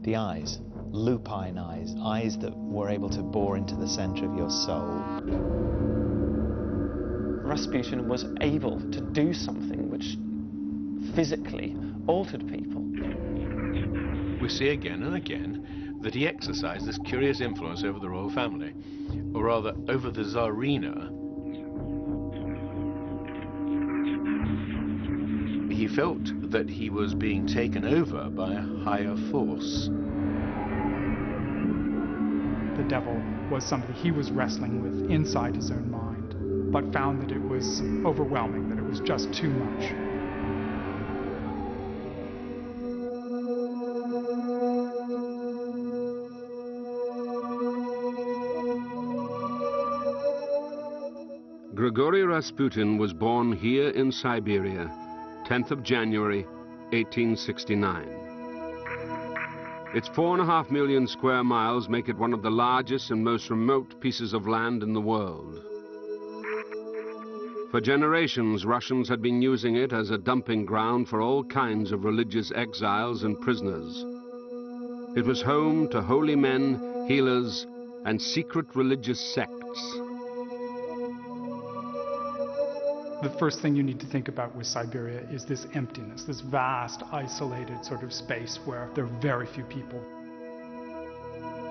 The eyes, lupine eyes, eyes that were able to bore into the center of your soul. Rasputin was able to do something which physically altered people. We see again and again that he exercised this curious influence over the royal family, or rather over the Tsarina. He felt that he was being taken over by a higher force. The devil was something he was wrestling with inside his own mind, but found that it was overwhelming, that it was just too much. Grigory Rasputin was born here in Siberia, 10th of January, 1869. Its 4.5 million square miles make it one of the largest and most remote pieces of land in the world. For generations, Russians had been using it as a dumping ground for all kinds of religious exiles and prisoners. It was home to holy men, healers, and secret religious sects. The first thing you need to think about with Siberia is this emptiness, this vast, isolated sort of space where there are very few people.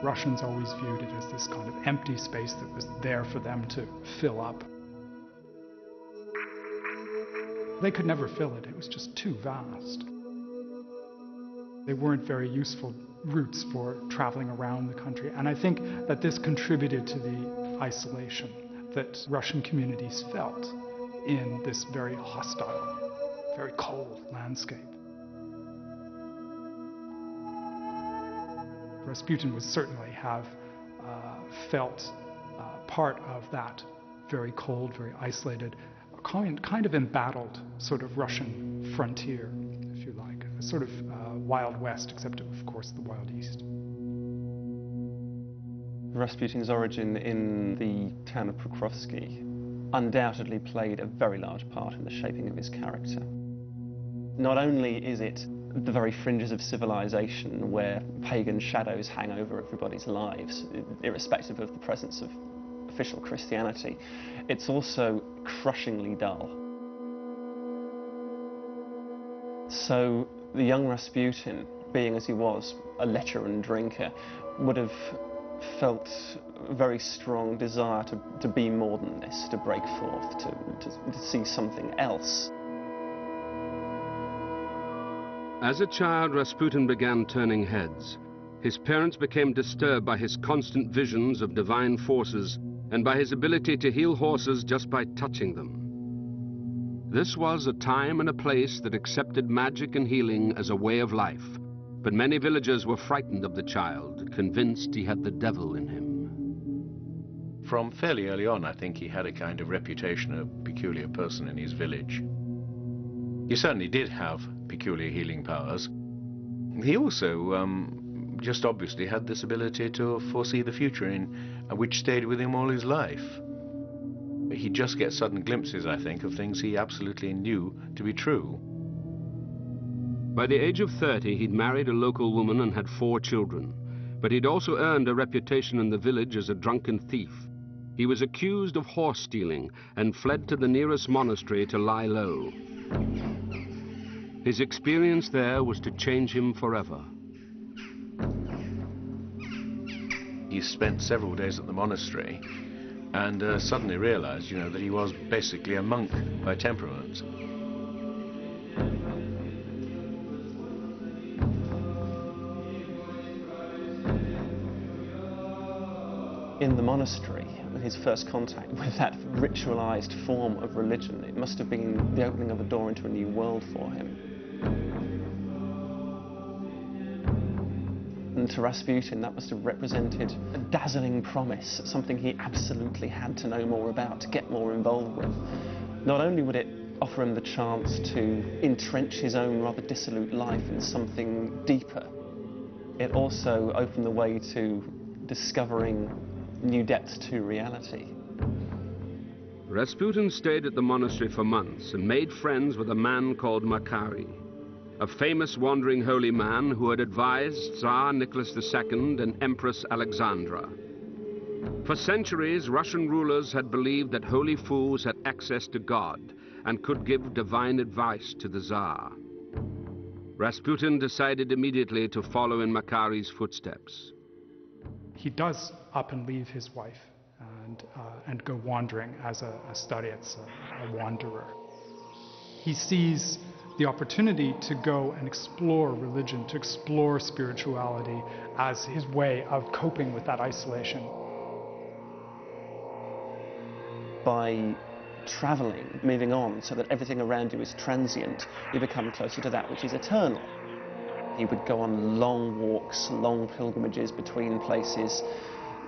Russians always viewed it as this kind of empty space that was there for them to fill up. They could never fill it. It was just too vast. They weren't very useful routes for traveling around the country. And I think that this contributed to the isolation that Russian communities felt in this very hostile, very cold landscape. Rasputin would certainly have felt part of that very cold, very isolated, kind of embattled sort of Russian frontier, if you like, a sort of Wild West, except of course the Wild East. Rasputin's origin in the town of Pokrovsky undoubtedly played a very large part in the shaping of his character. Not only is it the very fringes of civilization where pagan shadows hang over everybody's lives, irrespective of the presence of official Christianity, it's also crushingly dull. So the young Rasputin, being as he was a lecher and drinker, would have felt a very strong desire to be more than this, to break forth, to see something else. As a child, Rasputin began turning heads. His parents became disturbed by his constant visions of divine forces and by his ability to heal horses just by touching them. This was a time and a place that accepted magic and healing as a way of life, but many villagers were frightened of the child, convinced he had the devil in him. From fairly early on, I think he had a kind of reputation, a peculiar person in his village. He certainly did have peculiar healing powers. He also just obviously had this ability to foresee the future, which stayed with him all his life. He'd just get sudden glimpses, I think, of things he absolutely knew to be true. By the age of 30, he'd married a local woman and had 4 children. But he'd also earned a reputation in the village as a drunken thief. He was accused of horse stealing and fled to the nearest monastery to lie low. His experience there was to change him forever. He spent several days at the monastery and suddenly realized, that he was basically a monk by temperament. In the monastery, his first contact with that ritualized form of religion, it must have been the opening of a door into a new world for him. And to Rasputin, that must have represented a dazzling promise, something he absolutely had to know more about, to get more involved with. Not only would it offer him the chance to entrench his own rather dissolute life in something deeper, it also opened the way to discovering new depths to reality. Rasputin stayed at the monastery for months and made friends with a man called Makary. a famous wandering holy man who had advised Tsar Nicholas II and Empress Alexandra. For centuries, Russian rulers had believed that holy fools had access to God and could give divine advice to the Tsar. Rasputin decided immediately to follow in Makari's footsteps. He does up and leave his wife and go wandering as a starets, a wanderer. He sees the opportunity to go and explore religion, to explore spirituality as his way of coping with that isolation. By travelling, moving on, so that everything around you is transient, you become closer to that which is eternal. He would go on long walks, long pilgrimages between places,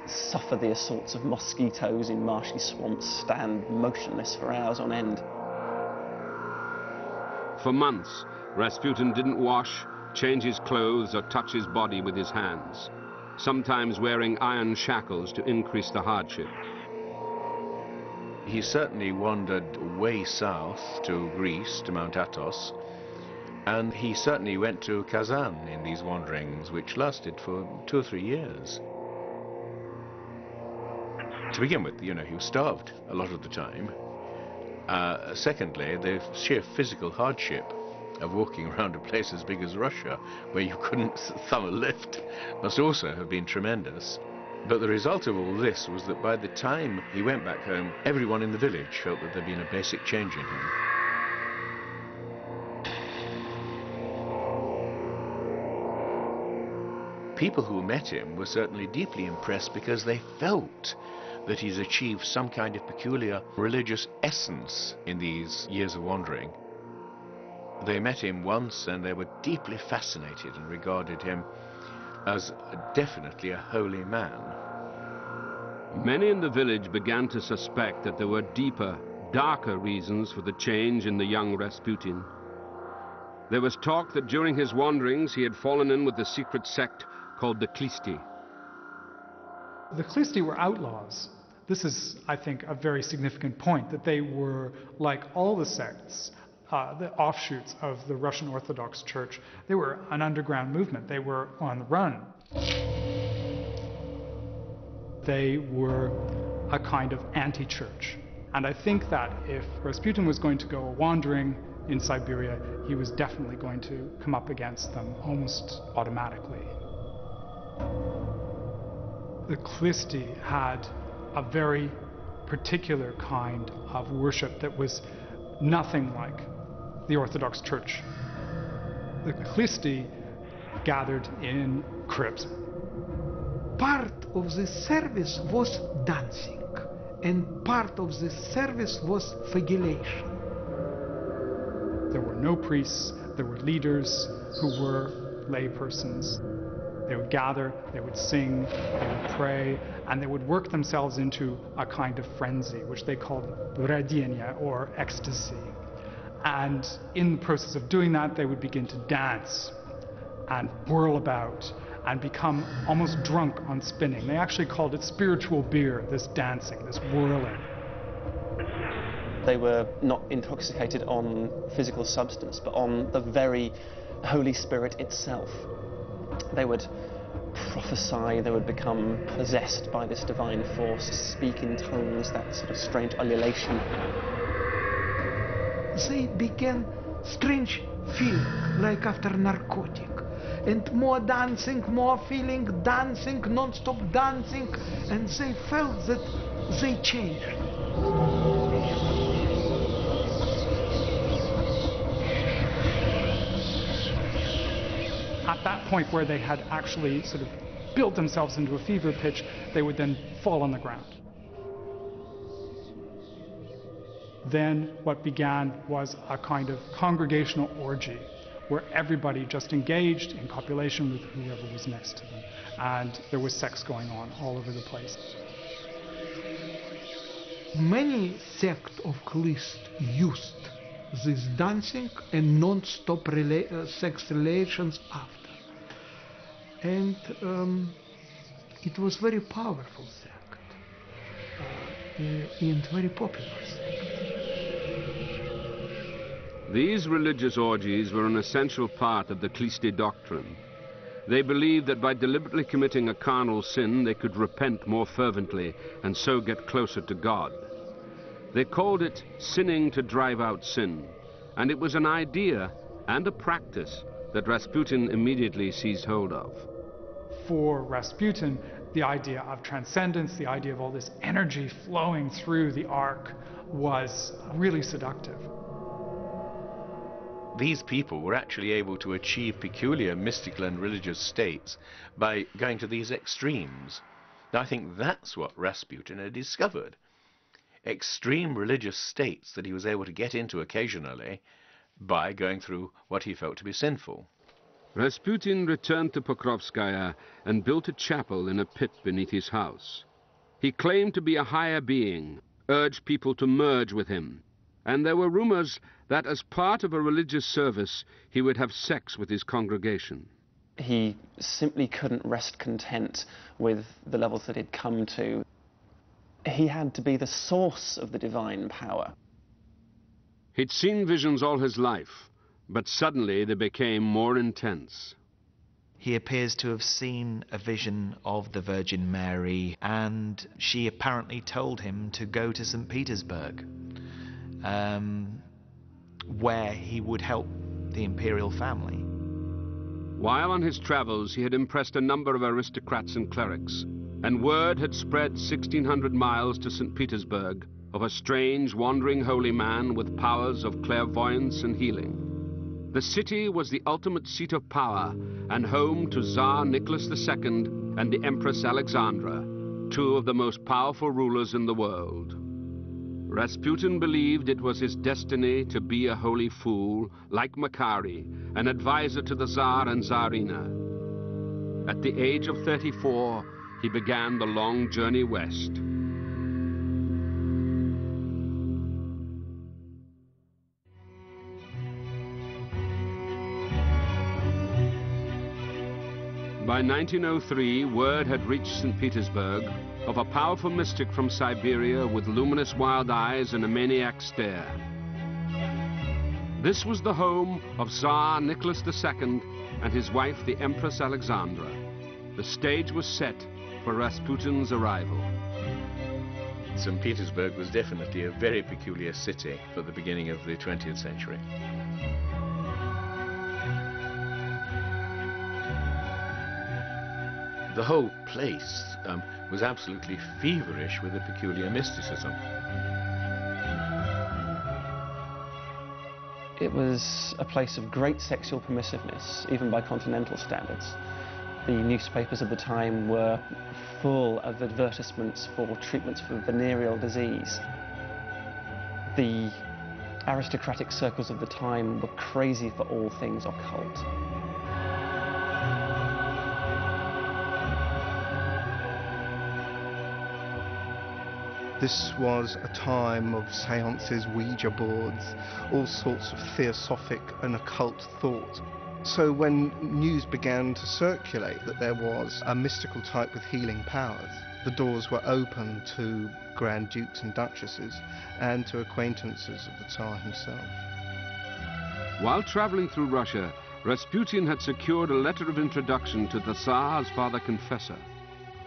suffer the assaults of mosquitoes in marshy swamps, stand motionless for hours on end. For months, Rasputin didn't wash, change his clothes, or touch his body with his hands, sometimes wearing iron shackles to increase the hardship. He certainly wandered way south to Greece, to Mount Athos, and he certainly went to Kazan in these wanderings, which lasted for 2 or 3 years. To begin with, you know, he was starved a lot of the time. Secondly, the sheer physical hardship of walking around a place as big as Russia, where you couldn't thumb a lift, must also have been tremendous. But the result of all this was that by the time he went back home, everyone in the village felt that there'd been a basic change in him. People who met him were certainly deeply impressed because they felt that he's achieved some kind of peculiar religious essence in these years of wandering. They met him once and they were deeply fascinated and regarded him as definitely a holy man. Many in the village began to suspect that there were deeper, darker reasons for the change in the young Rasputin. There was talk that during his wanderings he had fallen in with a secret sect called the Klisti. The Klisti were outlaws. This is, I think, a very significant point, that they were, like all the sects, the offshoots of the Russian Orthodox Church. They were an underground movement. They were on the run. They were a kind of anti-church. And I think that if Rasputin was going to go wandering in Siberia, he was definitely going to come up against them almost automatically. The Klisti had a very particular kind of worship that was nothing like the Orthodox Church. The Klisti gathered in crypts. Part of the service was dancing, and part of the service was flagellation. There were no priests, there were leaders who were lay persons. They would gather, they would sing, they would pray, and they would work themselves into a kind of frenzy, which they called radenia, or ecstasy. And in the process of doing that, they would begin to dance and whirl about and become almost drunk on spinning. They actually called it spiritual beer, this dancing, this whirling. They were not intoxicated on physical substance, but on the very Holy Spirit itself. They would prophesy, they would become possessed by this divine force, speak in tongues, that sort of strange ululation. They began strange feeling, like after narcotic. And more dancing, more feeling, dancing, non-stop dancing, and they felt that they changed. At that point where they had actually sort of built themselves into a fever pitch, they would then fall on the ground. Then what began was a kind of congregational orgy, where everybody just engaged in copulation with whoever was next to them. And there was sex going on all over the place. Many sects of Klist used this dancing and non-stop sex relations after. And it was very powerful sect and very popular sect. These religious orgies were an essential part of the Klisti doctrine. They believed that by deliberately committing a carnal sin, they could repent more fervently and so get closer to God. They called it sinning to drive out sin, and it was an idea and a practice that Rasputin immediately seized hold of. For Rasputin, the idea of transcendence, the idea of all this energy flowing through the ark was really seductive. These people were actually able to achieve peculiar mystical and religious states by going to these extremes. Now, I think that's what Rasputin had discovered. Extreme religious states that he was able to get into occasionally by going through what he felt to be sinful. Rasputin returned to Pokrovskaya and built a chapel in a pit beneath his house. He claimed to be a higher being, urged people to merge with him, and there were rumors that as part of a religious service, he would have sex with his congregation. He simply couldn't rest content with the levels that he'd come to. He had to be the source of the divine power. He'd seen visions all his life, but suddenly they became more intense. He appears to have seen a vision of the Virgin Mary, and she apparently told him to go to St. Petersburg, where he would help the imperial family. While on his travels, he had impressed a number of aristocrats and clerics, and word had spread 1,600 miles to St. Petersburg of a strange, wandering holy man with powers of clairvoyance and healing. The city was the ultimate seat of power and home to Tsar Nicholas II and the Empress Alexandra, two of the most powerful rulers in the world. Rasputin believed it was his destiny to be a holy fool, like Makary, an advisor to the Tsar and Tsarina. At the age of 34, he began the long journey west. By 1903, word had reached St. Petersburg of a powerful mystic from Siberia with luminous wild eyes and a maniac stare. This was the home of Tsar Nicholas II and his wife, the Empress Alexandra. The stage was set for Rasputin's arrival. St. Petersburg was definitely a very peculiar city for the beginning of the 20th century. The whole place was absolutely feverish with a peculiar mysticism. It was a place of great sexual permissiveness, even by continental standards. The newspapers of the time were full of advertisements for treatments for venereal disease. The aristocratic circles of the time were crazy for all things occult. This was a time of seances, Ouija boards, all sorts of theosophic and occult thought. So when news began to circulate that there was a mystical type with healing powers, the doors were open to Grand Dukes and Duchesses and to acquaintances of the Tsar himself. While traveling through Russia, Rasputin had secured a letter of introduction to the Tsar's father confessor.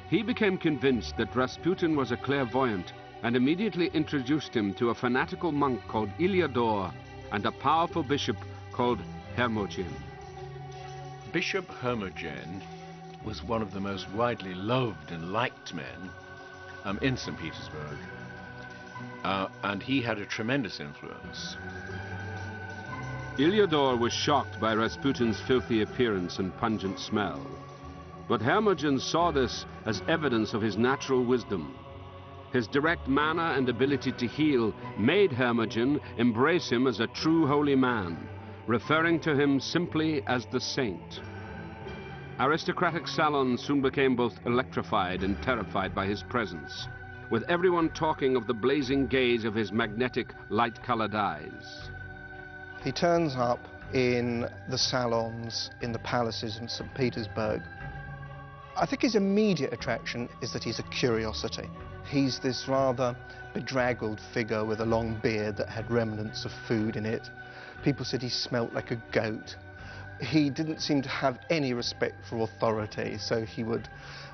He became convinced that Rasputin was a clairvoyant and immediately introduced him to a fanatical monk called Iliador and a powerful bishop called Hermogen. Bishop Hermogen was one of the most widely loved and liked men in St. Petersburg, and he had a tremendous influence. Iliador was shocked by Rasputin's filthy appearance and pungent smell, but Hermogen saw this as evidence of his natural wisdom. His direct manner and ability to heal made Hermogen embrace him as a true holy man, referring to him simply as the saint. Aristocratic salons soon became both electrified and terrified by his presence, with everyone talking of the blazing gaze of his magnetic, light-colored eyes. He turns up in the salons in the palaces in St. Petersburg. I think his immediate attraction is that he's a curiosity. He's this rather bedraggled figure with a long beard that had remnants of food in it. People said he smelt like a goat. He didn't seem to have any respect for authority, so he would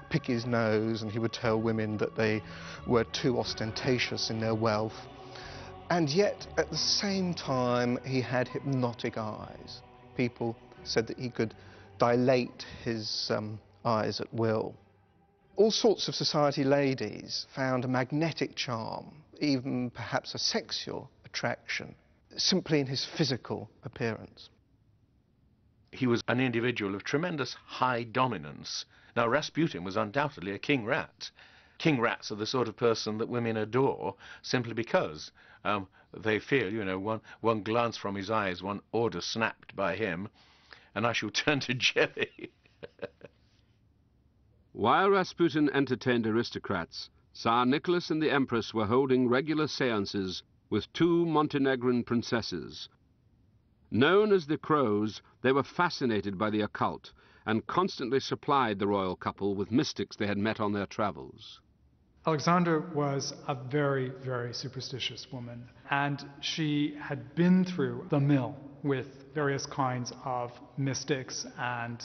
pick his nose and he would tell women that they were too ostentatious in their wealth. And yet, at the same time, he had hypnotic eyes. People said that he could dilate his eyes at will. All sorts of society ladies found a magnetic charm, even perhaps a sexual attraction, simply in his physical appearance. He was an individual of tremendous high dominance. Now, Rasputin was undoubtedly a king rat. King rats are the sort of person that women adore simply because they feel, you know, one glance from his eyes, one order snapped by him, and I shall turn to jelly. While Rasputin entertained aristocrats, Tsar Nicholas and the Empress were holding regular seances with two Montenegrin princesses. Known as the Crows, they were fascinated by the occult and constantly supplied the royal couple with mystics they had met on their travels. Alexandra was a very, very superstitious woman, and she had been through the mill with various kinds of mystics and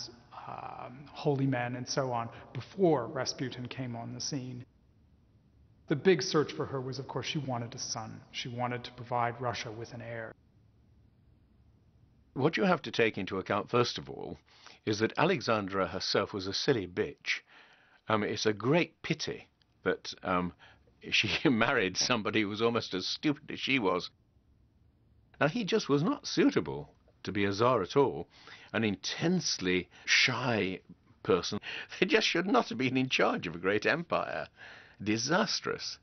holy men and so on before Rasputin came on the scene. The big search for her was, of course, she wanted a son. She wanted to provide Russia with an heir. What you have to take into account, first of all, is that Alexandra herself was a silly bitch. It's a great pity that she married somebody who was almost as stupid as she was. Now, he just was not suitable to be a Tsar at all. An intensely shy person. They just should not have been in charge of a great empire. Disastrous.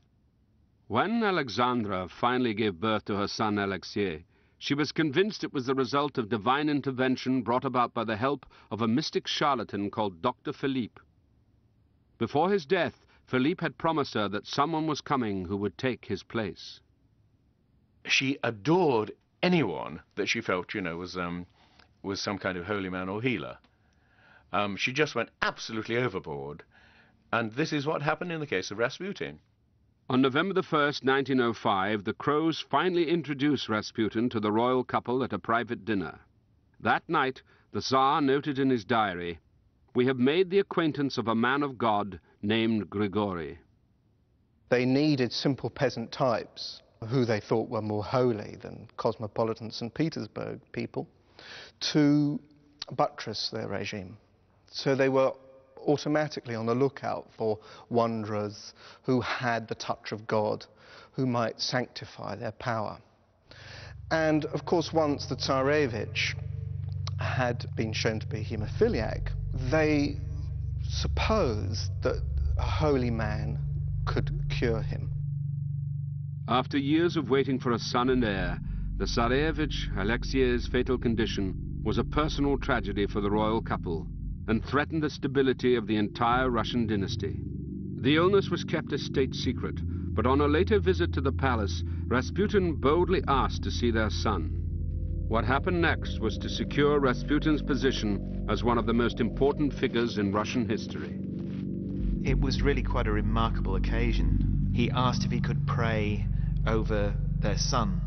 When Alexandra finally gave birth to her son Alexei, she was convinced it was the result of divine intervention brought about by the help of a mystic charlatan called Dr. Philippe. Before his death, Philippe had promised her that someone was coming who would take his place. She adored anyone that she felt, you know, was some kind of holy man or healer. She just went absolutely overboard. And this is what happened in the case of Rasputin. On November the 1st, 1905, the Crows finally introduced Rasputin to the royal couple at a private dinner. That night, the Tsar noted in his diary, "We have made the acquaintance of a man of God named Grigory." They needed simple peasant types who they thought were more holy than cosmopolitan St. Petersburg people to buttress their regime. So they were automatically on the lookout for wanderers who had the touch of God, who might sanctify their power. And of course, once the Tsarevich had been shown to be hemophiliac, they supposed that a holy man could cure him. After years of waiting for a son and heir, the Tsarevich Alexei's fatal condition was a personal tragedy for the royal couple and threatened the stability of the entire Russian dynasty. The illness was kept a state secret, but on a later visit to the palace, Rasputin boldly asked to see their son. What happened next was to secure Rasputin's position as one of the most important figures in Russian history. It was really quite a remarkable occasion. He asked if he could pray over their son,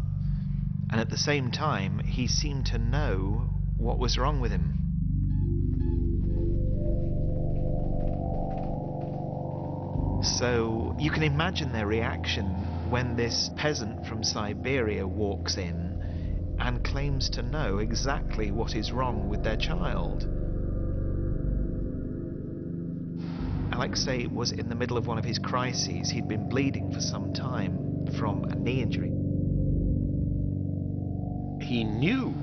and at the same time, he seemed to know what was wrong with him. So you can imagine their reaction when this peasant from Siberia walks in and claims to know exactly what is wrong with their child. Alexei was in the middle of one of his crises. He'd been bleeding for some time from a knee injury. He knew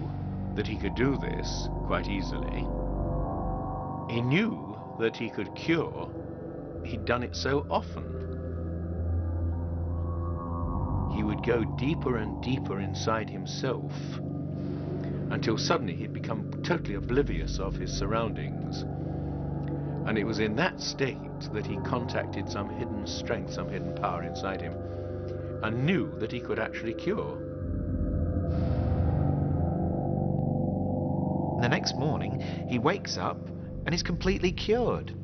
that he could do this quite easily. He knew that he could cure. He'd done it so often. He would go deeper and deeper inside himself until suddenly he'd become totally oblivious of his surroundings. And it was in that state that he contacted some hidden strength, some hidden power inside him, and knew that he could actually cure. The next morning, he wakes up and is completely cured.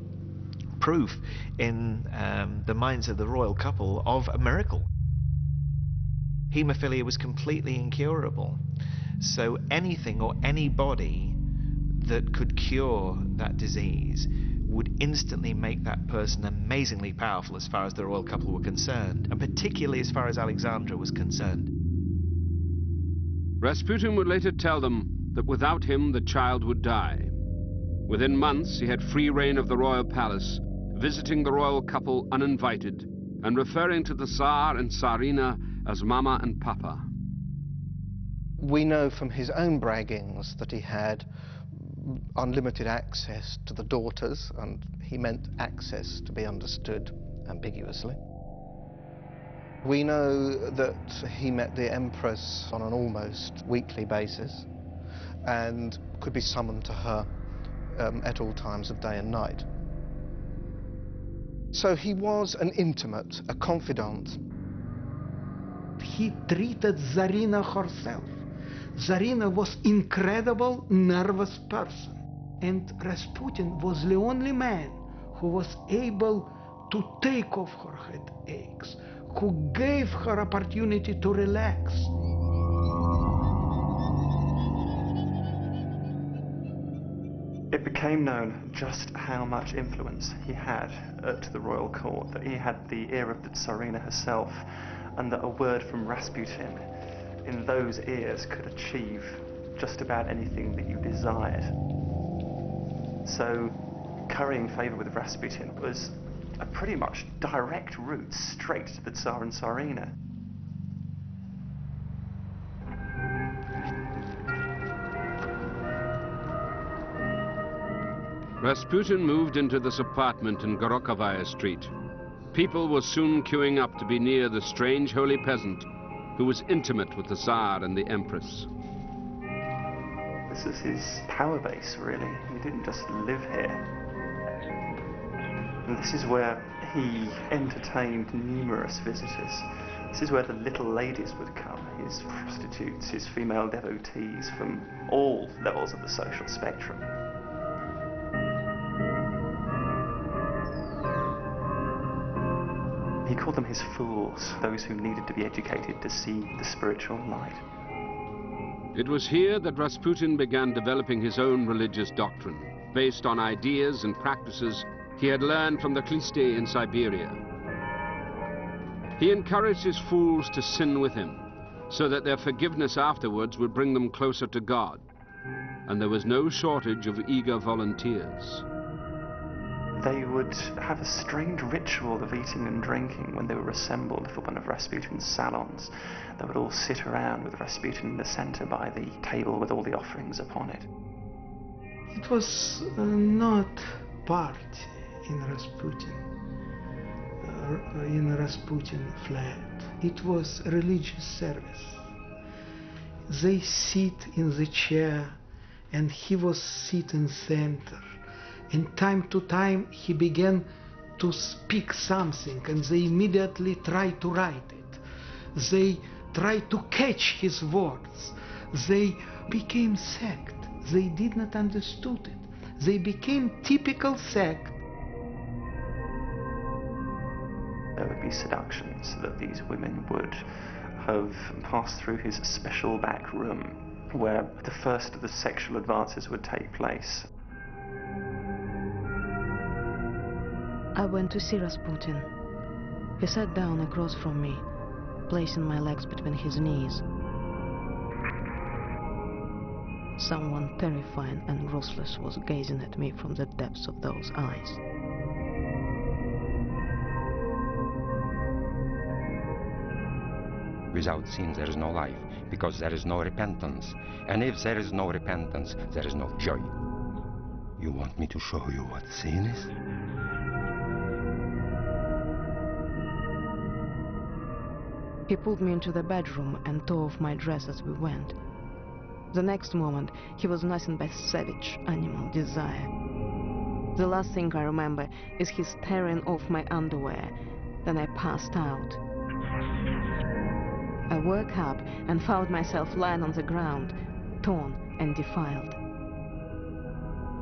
Proof in the minds of the royal couple of a miracle. Haemophilia was completely incurable. So anything or anybody that could cure that disease would instantly make that person amazingly powerful as far as the royal couple were concerned, and particularly as far as Alexandra was concerned. Rasputin would later tell them that without him the child would die. Within months he had free reign of the royal palace, visiting the royal couple uninvited and referring to the Tsar and Tsarina as Mama and Papa. We know from his own braggings that he had unlimited access to the daughters, and he meant access to be understood ambiguously. We know that he met the Empress on an almost weekly basis and could be summoned to her at all times of day and night. So he was an intimate, a confidant. He treated Tsarina herself. Tsarina was incredible, nervous person. And Rasputin was the only man who was able to take off her headaches, who gave her opportunity to relax. It became known just how much influence he had at the royal court, that he had the ear of the Tsarina herself, and that a word from Rasputin in those ears could achieve just about anything that you desired. So currying favour with Rasputin was a pretty much direct route straight to the Tsar and Tsarina. Rasputin moved into this apartment in Gorokovaya Street. People were soon queuing up to be near the strange holy peasant who was intimate with the Tsar and the Empress. This is his power base, really. He didn't just live here. And this is where he entertained numerous visitors. This is where the little ladies would come, his prostitutes, his female devotees from all levels of the social spectrum. He called them his fools, those who needed to be educated to see the spiritual light. It was here that Rasputin began developing his own religious doctrine, based on ideas and practices he had learned from the Kliste in Siberia. He encouraged his fools to sin with him, so that their forgiveness afterwards would bring them closer to God. And there was no shortage of eager volunteers. They would have a strange ritual of eating and drinking when they were assembled for one of Rasputin's salons. They would all sit around with Rasputin in the center by the table with all the offerings upon it. It was not party in Rasputin flat. It was religious service. They sit in the chair and he was sitting center. And time to time he began to speak something and they immediately tried to write it. They tried to catch his words. They became sect. They did not understood it. They became typical sect. There would be seductions that these women would have passed through his special back room where the first of the sexual advances would take place. I went to see Rasputin. He sat down across from me, placing my legs between his knees. Someone terrifying and ruthless was gazing at me from the depths of those eyes. Without sin there is no life, because there is no repentance. And if there is no repentance, there is no joy. You want me to show you what sin is? He pulled me into the bedroom and tore off my dress as we went. The next moment, he was nothing but savage animal desire. The last thing I remember is his tearing off my underwear. Then I passed out. I woke up and found myself lying on the ground, torn and defiled.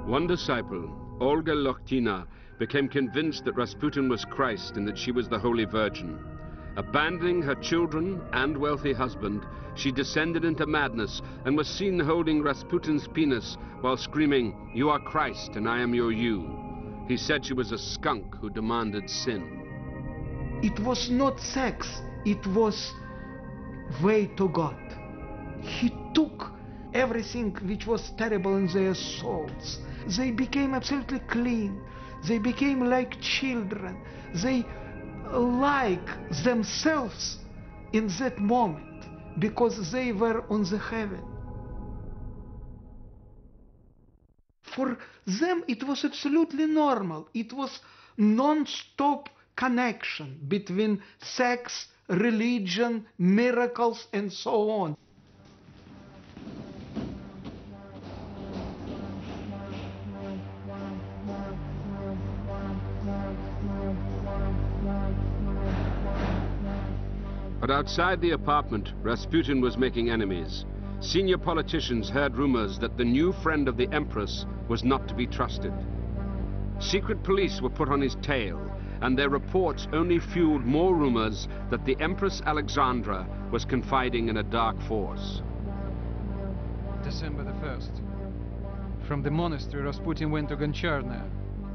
One disciple, Olga Lokhtina, became convinced that Rasputin was Christ and that she was the Holy Virgin. Abandoning her children and wealthy husband, she descended into madness and was seen holding Rasputin's penis while screaming, "You are Christ and I am your you." He said she was a skunk who demanded sin. It was not sex, it was way to God. He took everything which was terrible in their souls. They became absolutely clean. They became like children. They like themselves in that moment because they were on the heaven. For them it was absolutely normal. It was non-stop connection between sex, religion, miracles, and so on. But outside the apartment, Rasputin was making enemies. Senior politicians heard rumors that the new friend of the Empress was not to be trusted. Secret police were put on his tail, and their reports only fueled more rumors that the Empress Alexandra was confiding in a dark force. December the 1st. From the monastery, Rasputin went to Goncharna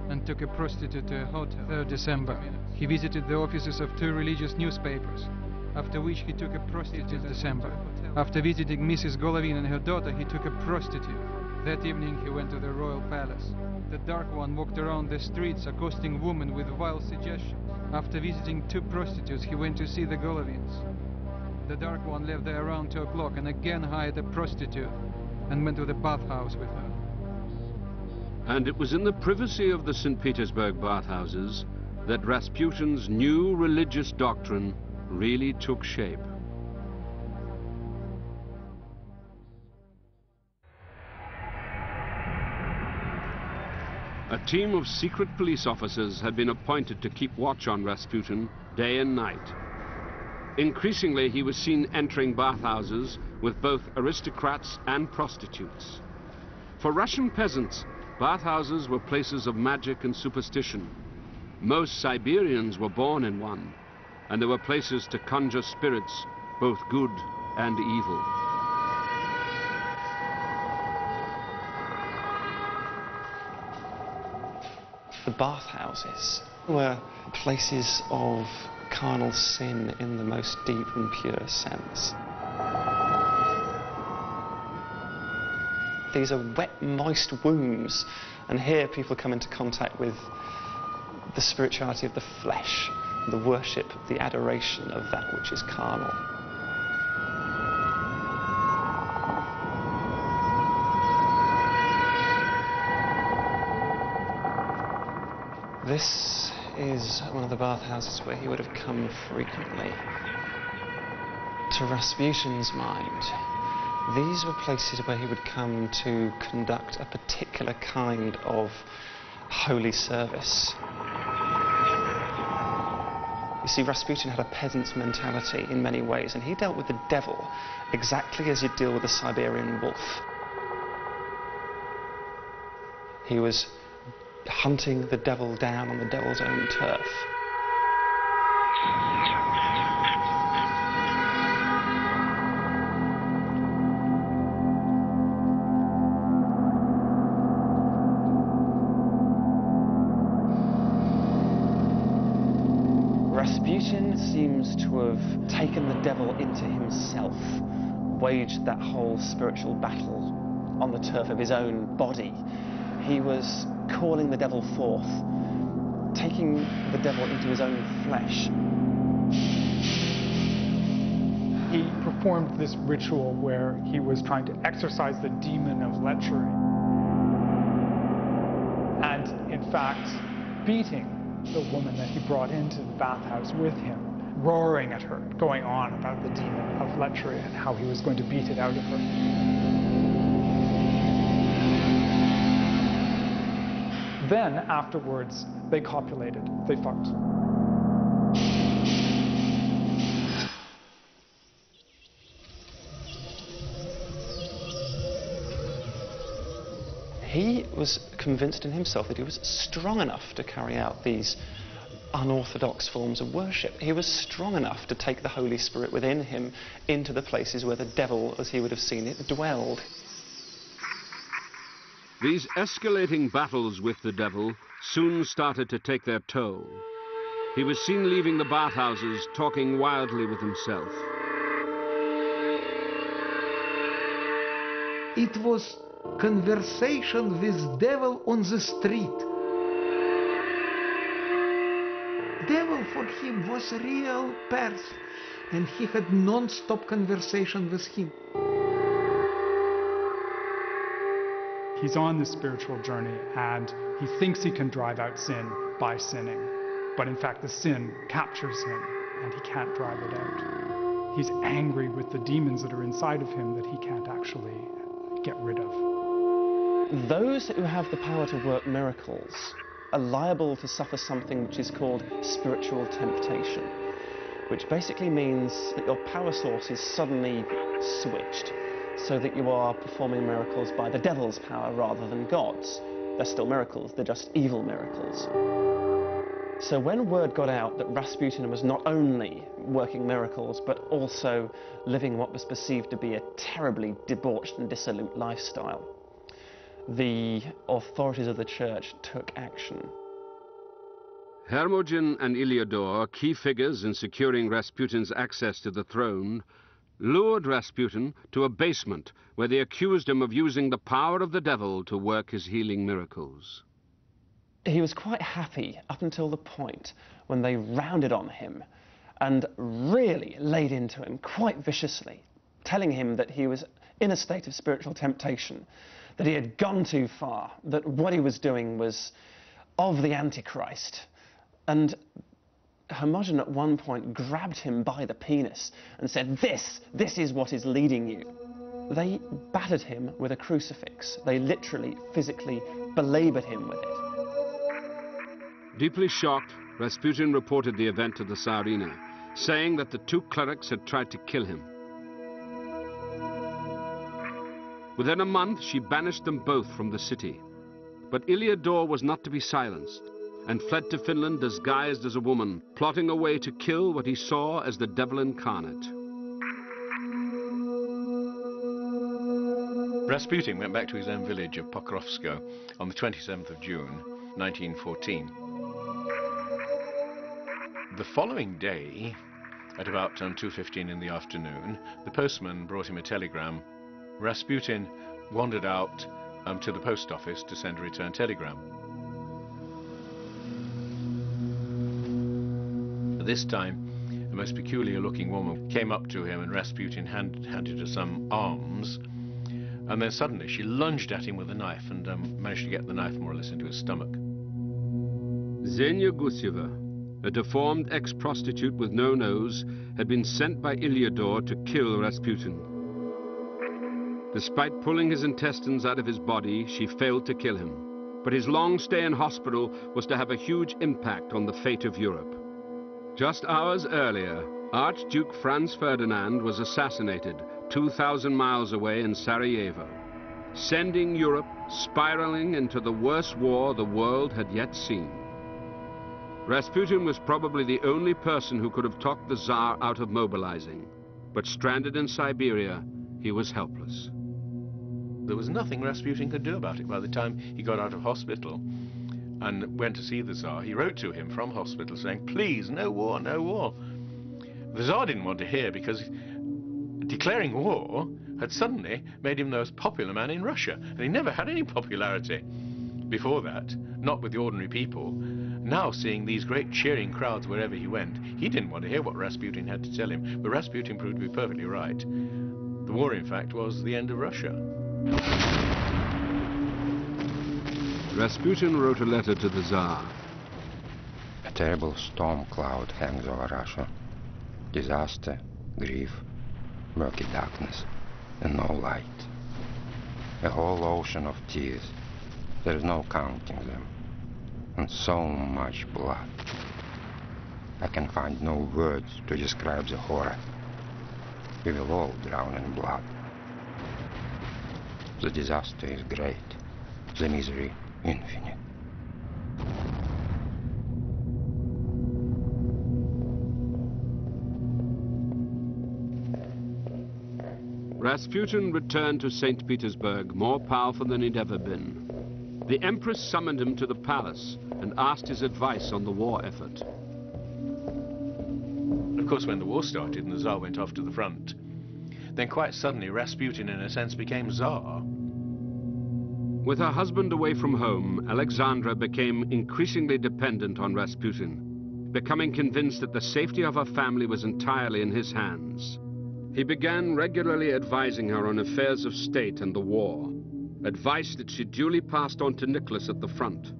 and took a prostitute to a hotel. 3rd December. He visited the offices of 2 religious newspapers, after which he took a prostitute. December. After visiting Mrs. Golovin and her daughter, he took a prostitute. That evening he went to the royal palace. The Dark One walked around the streets accosting women with vile suggestions. After visiting 2 prostitutes, he went to see the Golovins. The Dark One left there around 2 o'clock and again hired a prostitute and went to the bathhouse with her. And it was in the privacy of the St. Petersburg bathhouses that Rasputin's new religious doctrine really took shape. A team of secret police officers had been appointed to keep watch on Rasputin day and night. Increasingly, he was seen entering bathhouses with both aristocrats and prostitutes. For Russian peasants, bathhouses were places of magic and superstition. Most Siberians were born in one, and there were places to conjure spirits, both good and evil. The bathhouses were places of carnal sin in the most deep and pure sense. These are wet, moist wombs, and here people come into contact with the spirituality of the flesh, the worship, the adoration of that which is carnal. This is one of the bathhouses where he would have come frequently. To Rasputin's mind, these were places where he would come to conduct a particular kind of holy service. You see, Rasputin had a peasant's mentality in many ways, and he dealt with the devil exactly as you'd deal with a Siberian wolf. He was hunting the devil down on the devil's own turf. Rasputin seems to have taken the devil into himself, waged that whole spiritual battle on the turf of his own body. He was calling the devil forth, taking the devil into his own flesh. He performed this ritual where he was trying to exorcise the demon of lechery. And in fact, beating the woman that he brought into the bathhouse with him, roaring at her, going on about the demon of lechery and how he was going to beat it out of her. Then, afterwards, they copulated. They fucked. He was convinced in himself that he was strong enough to carry out these unorthodox forms of worship. He was strong enough to take the Holy Spirit within him into the places where the devil, as he would have seen it, dwelled. These escalating battles with the devil soon started to take their toll. He was seen leaving the bathhouses, talking wildly with himself. It was conversation with devil on the street. Devil for him was a real person, and he had non-stop conversation with him. He's on this spiritual journey, and he thinks he can drive out sin by sinning. But in fact, the sin captures him, and he can't drive it out. He's angry with the demons that are inside of him that he can't actually get rid of. Those who have the power to work miracles are liable to suffer something which is called spiritual temptation, which basically means that your power source is suddenly switched, so that you are performing miracles by the devil's power rather than God's. They're still miracles, they're just evil miracles. So when word got out that Rasputin was not only working miracles, but also living what was perceived to be a terribly debauched and dissolute lifestyle, the authorities of the church took action. Hermogen and Iliador, key figures in securing Rasputin's access to the throne, lured Rasputin to a basement where they accused him of using the power of the devil to work his healing miracles. He was quite happy up until the point when they rounded on him and really laid into him quite viciously, telling him that he was in a state of spiritual temptation, that he had gone too far, that what he was doing was of the Antichrist. And Hermogen at one point grabbed him by the penis and said, this is what is leading you. They battered him with a crucifix. They literally, physically belabored him with it. Deeply shocked, Rasputin reported the event to the Tsarina, saying that the two clerics had tried to kill him. Within a month, she banished them both from the city. But Iliador was not to be silenced, and fled to Finland disguised as a woman, plotting a way to kill what he saw as the devil incarnate. Rasputin went back to his own village of Pokrovsko on the 27th of June, 1914. The following day, at about 2:15 in the afternoon, the postman brought him a telegram. Rasputin wandered out to the post office to send a return telegram. This time, a most peculiar-looking woman came up to him, and Rasputin handed her some alms. And then suddenly she lunged at him with a knife and managed to get the knife more or less into his stomach. Zhenya Gusyeva, a deformed ex-prostitute with no nose, had been sent by Iliador to kill Rasputin. Despite pulling his intestines out of his body, she failed to kill him. But his long stay in hospital was to have a huge impact on the fate of Europe. Just hours earlier, Archduke Franz Ferdinand was assassinated 2,000 miles away in Sarajevo, sending Europe spiraling into the worst war the world had yet seen. Rasputin was probably the only person who could have talked the Tsar out of mobilizing, but stranded in Siberia, he was helpless. There was nothing Rasputin could do about it. By the time he got out of hospital and went to see the Tsar, he wrote to him from hospital saying, "Please, no war, no war." The Tsar didn't want to hear, because declaring war had suddenly made him the most popular man in Russia, and he never had any popularity before that, not with the ordinary people. Now, seeing these great cheering crowds wherever he went, he didn't want to hear what Rasputin had to tell him, but Rasputin proved to be perfectly right. The war, in fact, was the end of Russia. Rasputin wrote a letter to the Tsar. A terrible storm cloud hangs over Russia. Disaster, grief, murky darkness, and no light. A whole ocean of tears. There is no counting them. And so much blood. I can find no words to describe the horror. We will all drown in blood. The disaster is great, the misery infinite. Rasputin returned to St. Petersburg more powerful than he'd ever been. The Empress summoned him to the palace and asked his advice on the war effort. Of course, when the war started and the Tsar went off to the front, then quite suddenly Rasputin, in a sense, became Tsar. With her husband away from home, Alexandra became increasingly dependent on Rasputin, becoming convinced that the safety of her family was entirely in his hands. He began regularly advising her on affairs of state and the war, advice that she duly passed on to Nicholas at the front.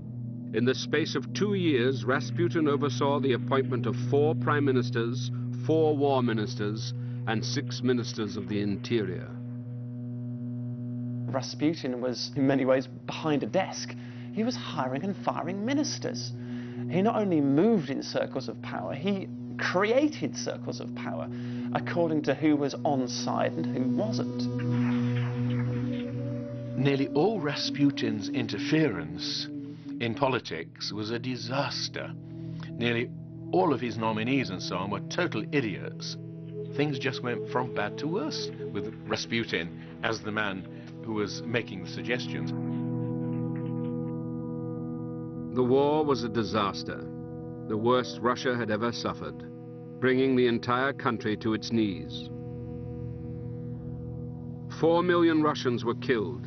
In the space of 2 years, Rasputin oversaw the appointment of 4 prime ministers, 4 war ministers, and 6 ministers of the interior. Rasputin was, in many ways, behind a desk. He was hiring and firing ministers. He not only moved in circles of power, he created circles of power according to who was on side and who wasn't. Nearly all Rasputin's interference in politics was a disaster. Nearly all of his nominees and so on were total idiots. Things just went from bad to worse with Rasputin as the man who was making the suggestions. The war was a disaster, the worst Russia had ever suffered, bringing the entire country to its knees. 4 million Russians were killed,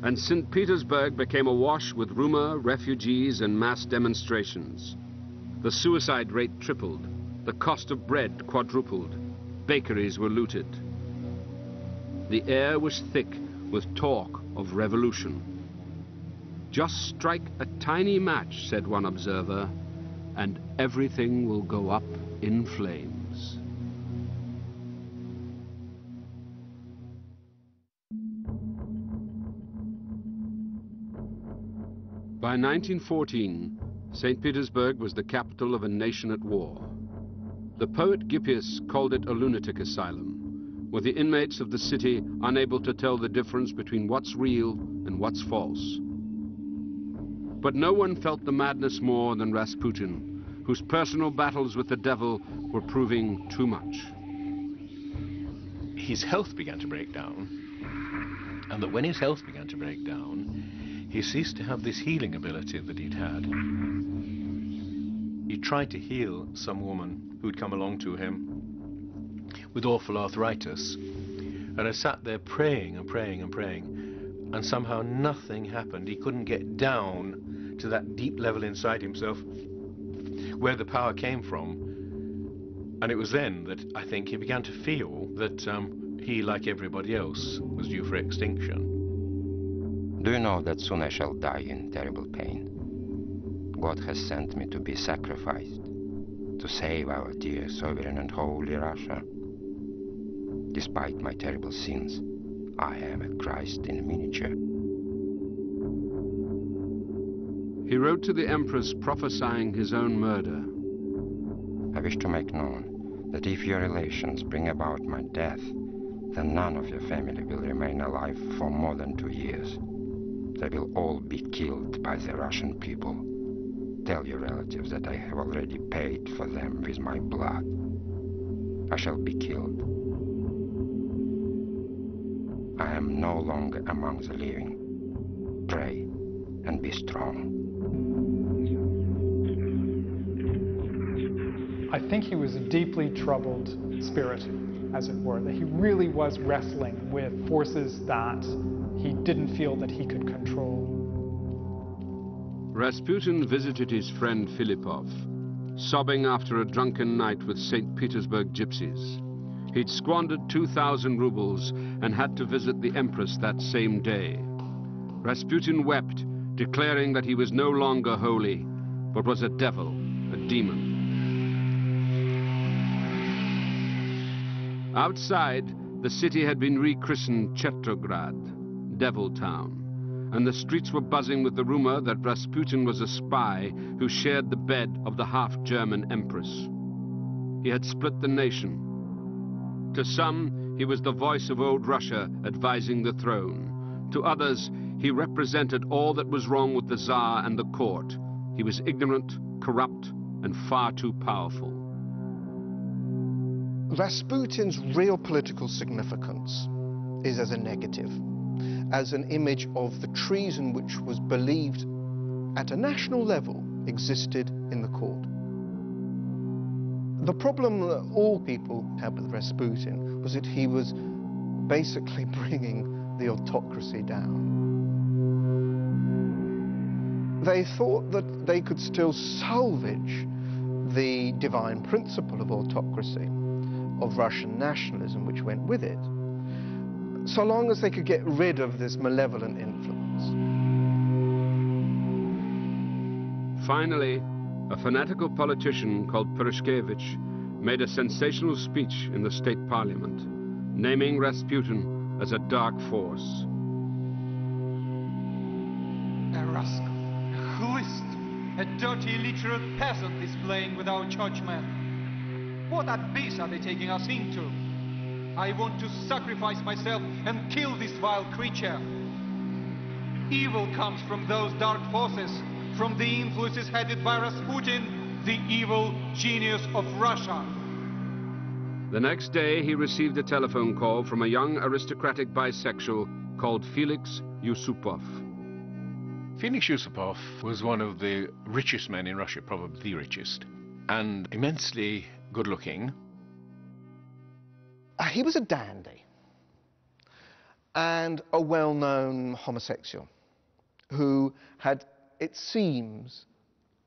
and St. Petersburg became awash with rumor, refugees, and mass demonstrations. The suicide rate tripled, the cost of bread quadrupled, bakeries were looted. The air was thick with talk of revolution. Just strike a tiny match, said one observer, and everything will go up in flames. By 1914, St. Petersburg was the capital of a nation at war. The poet Gippius called it a lunatic asylum, with the inmates of the city unable to tell the difference between what's real and what's false. But no one felt the madness more than Rasputin, whose personal battles with the devil were proving too much. His health began to break down, and that when his health began to break down, he ceased to have this healing ability that he'd had. He tried to heal some woman who'd come along to him with awful arthritis, and I sat there praying and praying and praying, and somehow nothing happened. He couldn't get down to that deep level inside himself where the power came from. And it was then that I think he began to feel that he, like everybody else, was due for extinction. Do you know that soon I shall die in terrible pain? God has sent me to be sacrificed, to save our dear sovereign and holy Russia. Despite my terrible sins, I am a Christ in miniature. He wrote to the Empress prophesying his own murder. I wish to make known that if your relations bring about my death, then none of your family will remain alive for more than 2 years. They will all be killed by the Russian people. Tell your relatives that I have already paid for them with my blood. I shall be killed. I am no longer among the living. Pray and be strong. I think he was a deeply troubled spirit, as it were, that he really was wrestling with forces that he didn't feel that he could control. Rasputin visited his friend Filipov, sobbing after a drunken night with St. Petersburg gypsies. He'd squandered 2,000 rubles and had to visit the Empress that same day. Rasputin wept, declaring that he was no longer holy, but was a devil, a demon. Outside, the city had been rechristened Chetrograd, Devil Town, and the streets were buzzing with the rumor that Rasputin was a spy who shared the bed of the half-German Empress. He had split the nation. To some, he was the voice of old Russia advising the throne. To others, he represented all that was wrong with the Tsar and the court. He was ignorant, corrupt, and far too powerful. Rasputin's real political significance is as a negative, as an image of the treason which was believed at a national level existed in the court. The problem that all people had with Rasputin was that he was basically bringing the autocracy down. They thought that they could still salvage the divine principle of autocracy, of Russian nationalism, which went with it, so long as they could get rid of this malevolent influence. Finally, a fanatical politician called Purishkevich made a sensational speech in the state parliament, naming Rasputin as a dark force. A rascal, a glist, a dirty, illiterate peasant is playing with our churchmen. What abyss are they taking us into? I want to sacrifice myself and kill this vile creature. Evil comes from those dark forces, from the influences headed by Rasputin, the evil genius of Russia. The next day, he received a telephone call from a young aristocratic bisexual called Felix Yusupov. Felix Yusupov was one of the richest men in Russia, probably the richest, and immensely good-looking. He was a dandy and a well-known homosexual who had, it seems,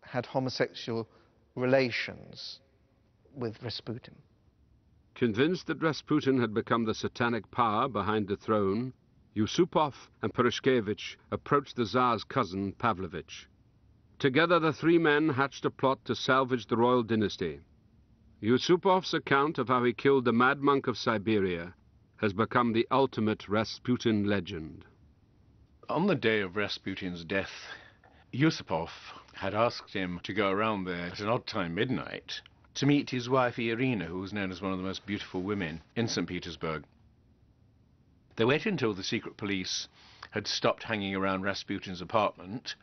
had homosexual relations with Rasputin. Convinced that Rasputin had become the satanic power behind the throne, Yusupov and Purishkevich approached the Tsar's cousin, Pavlovich. Together, the three men hatched a plot to salvage the royal dynasty. Yusupov's account of how he killed the mad monk of Siberia has become the ultimate Rasputin legend. On the day of Rasputin's death, Yusupov had asked him to go around there at an odd time, midnight, to meet his wife Irina, who was known as one of the most beautiful women in St. Petersburg. They waited until the secret police had stopped hanging around Rasputin's apartment,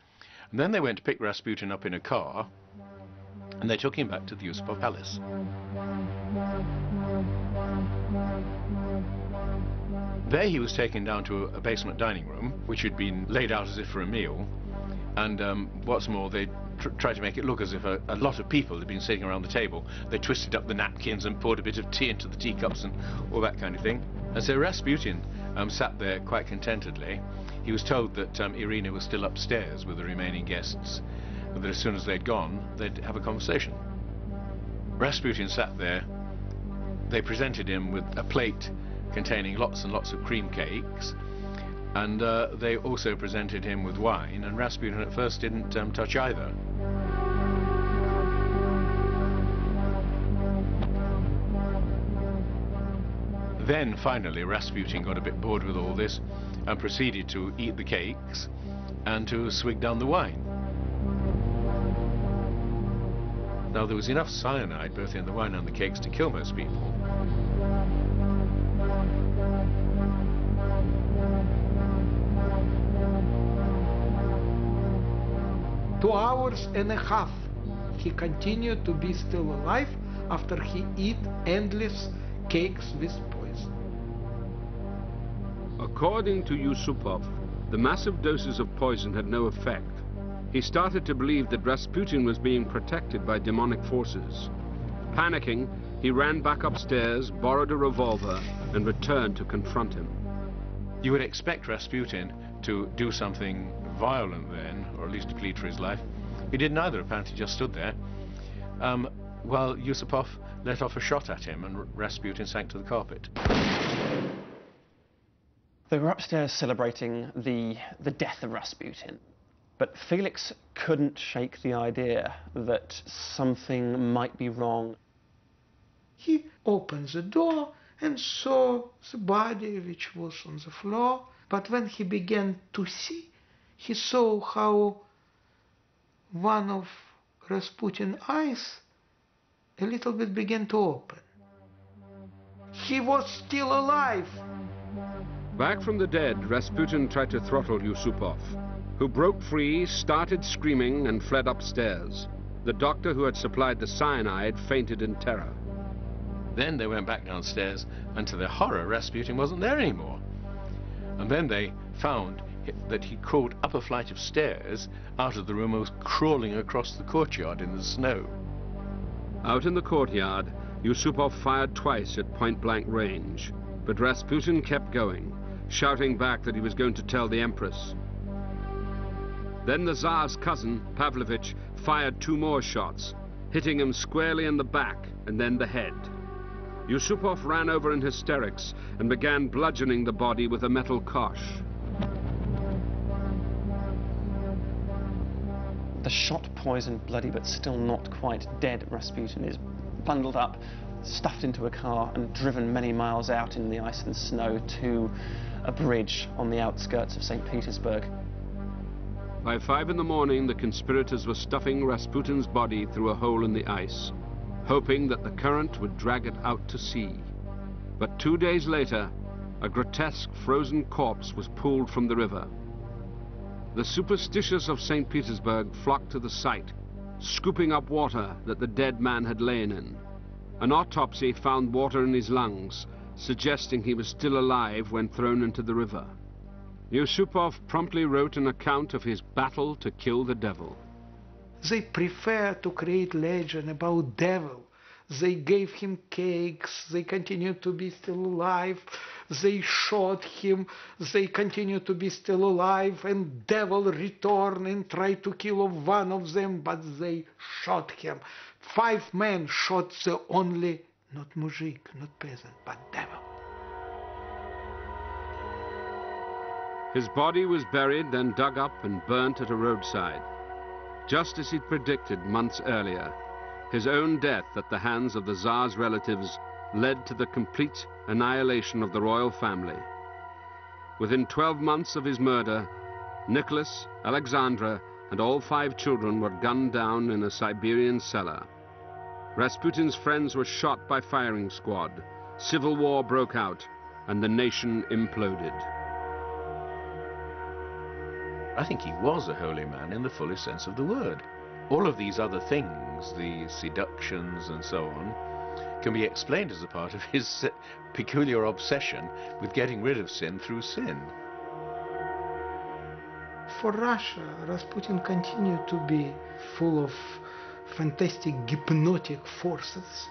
and then they went to pick Rasputin up in a car, and they took him back to the Yusupov palace. There he was taken down to a basement dining room, which had been laid out as if for a meal, and what's more, they tried to make it look as if a lot of people had been sitting around the table. They twisted up the napkins and poured a bit of tea into the teacups and all that kind of thing. And so Rasputin sat there quite contentedly. He was told that Irina was still upstairs with the remaining guests, and that as soon as they'd gone, they'd have a conversation. Rasputin sat there. They presented him with a plate containing lots and lots of cream cakes, and they also presented him with wine, and Rasputin at first didn't touch either. Then finally Rasputin got a bit bored with all this and proceeded to eat the cakes and to swig down the wine. Now there was enough cyanide both in the wine and the cakes to kill most people. 2 hours and a half he continued to be still alive after he ate endless cakes with poison. According to Yusupov, the massive doses of poison had no effect. He started to believe that Rasputin was being protected by demonic forces. Panicking, he ran back upstairs, borrowed a revolver, and returned to confront him. You would expect Rasputin to do something violent then, or at least to plead for his life. He did neither, apparently just stood there, while Yusupov let off a shot at him and Rasputin sank to the carpet. They were upstairs celebrating the death of Rasputin, but Felix couldn't shake the idea that something might be wrong. He opened the door and saw the body which was on the floor, but when he began to see, he saw how one of Rasputin's eyes a little bit began to open. He was still alive. Back from the dead, Rasputin tried to throttle Yusupov, who broke free, started screaming, and fled upstairs. The doctor who had supplied the cyanide fainted in terror. Then they went back downstairs, and to their horror, Rasputin wasn't there anymore. And then they found that he crawled up a flight of stairs out of the room and was crawling across the courtyard in the snow. Out in the courtyard, Yusupov fired twice at point-blank range, but Rasputin kept going, shouting back that he was going to tell the Empress. Then the Tsar's cousin, Pavlovich, fired 2 more shots, hitting him squarely in the back and then the head. Yusupov ran over in hysterics and began bludgeoning the body with a metal kosh. The shot, poisoned, bloody, but still not quite dead Rasputin is bundled up, stuffed into a car and driven many miles out in the ice and snow to a bridge on the outskirts of St. Petersburg. By 5 in the morning, the conspirators were stuffing Rasputin's body through a hole in the ice, hoping that the current would drag it out to sea. But 2 days later, a grotesque frozen corpse was pulled from the river. The superstitious of St. Petersburg flocked to the site, scooping up water that the dead man had lain in. An autopsy found water in his lungs, suggesting he was still alive when thrown into the river. Yusupov promptly wrote an account of his battle to kill the devil. They prefer to create legend about devil. They gave him cakes, they continued to be still alive, they shot him, they continued to be still alive, and devil returned and tried to kill one of them, but they shot him. 5 men shot the only, not muzhik, not peasant, but devil. His body was buried, then dug up and burnt at a roadside. Just as he'd predicted months earlier, his own death at the hands of the Tsar's relatives led to the complete annihilation of the royal family. Within 12 months of his murder, Nicholas, Alexandra, and all 5 children were gunned down in a Siberian cellar. Rasputin's friends were shot by firing squad. Civil war broke out, and the nation imploded. I think he was a holy man in the fullest sense of the word. All of these other things, the seductions and so on, can be explained as a part of his peculiar obsession with getting rid of sin through sin. For Russia, Rasputin continued to be full of fantastic hypnotic forces,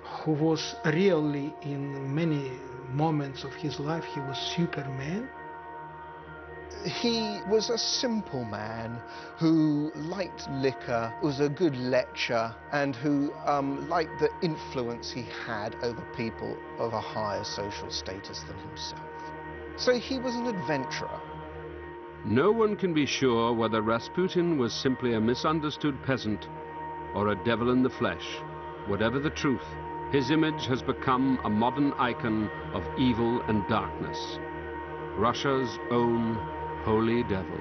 who was really, in many moments of his life, he was Superman. He was a simple man who liked liquor, was a good lecher, and who liked the influence he had over people of a higher social status than himself. So he was an adventurer. No one can be sure whether Rasputin was simply a misunderstood peasant or a devil in the flesh. Whatever the truth, his image has become a modern icon of evil and darkness. Russia's own holy devil.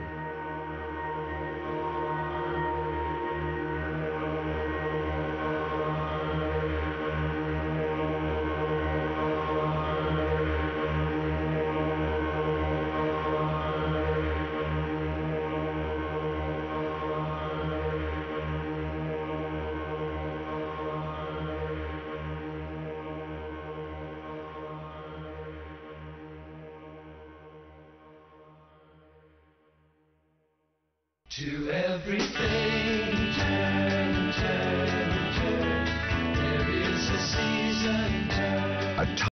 To everything turn, turn, turn. There is a season turn.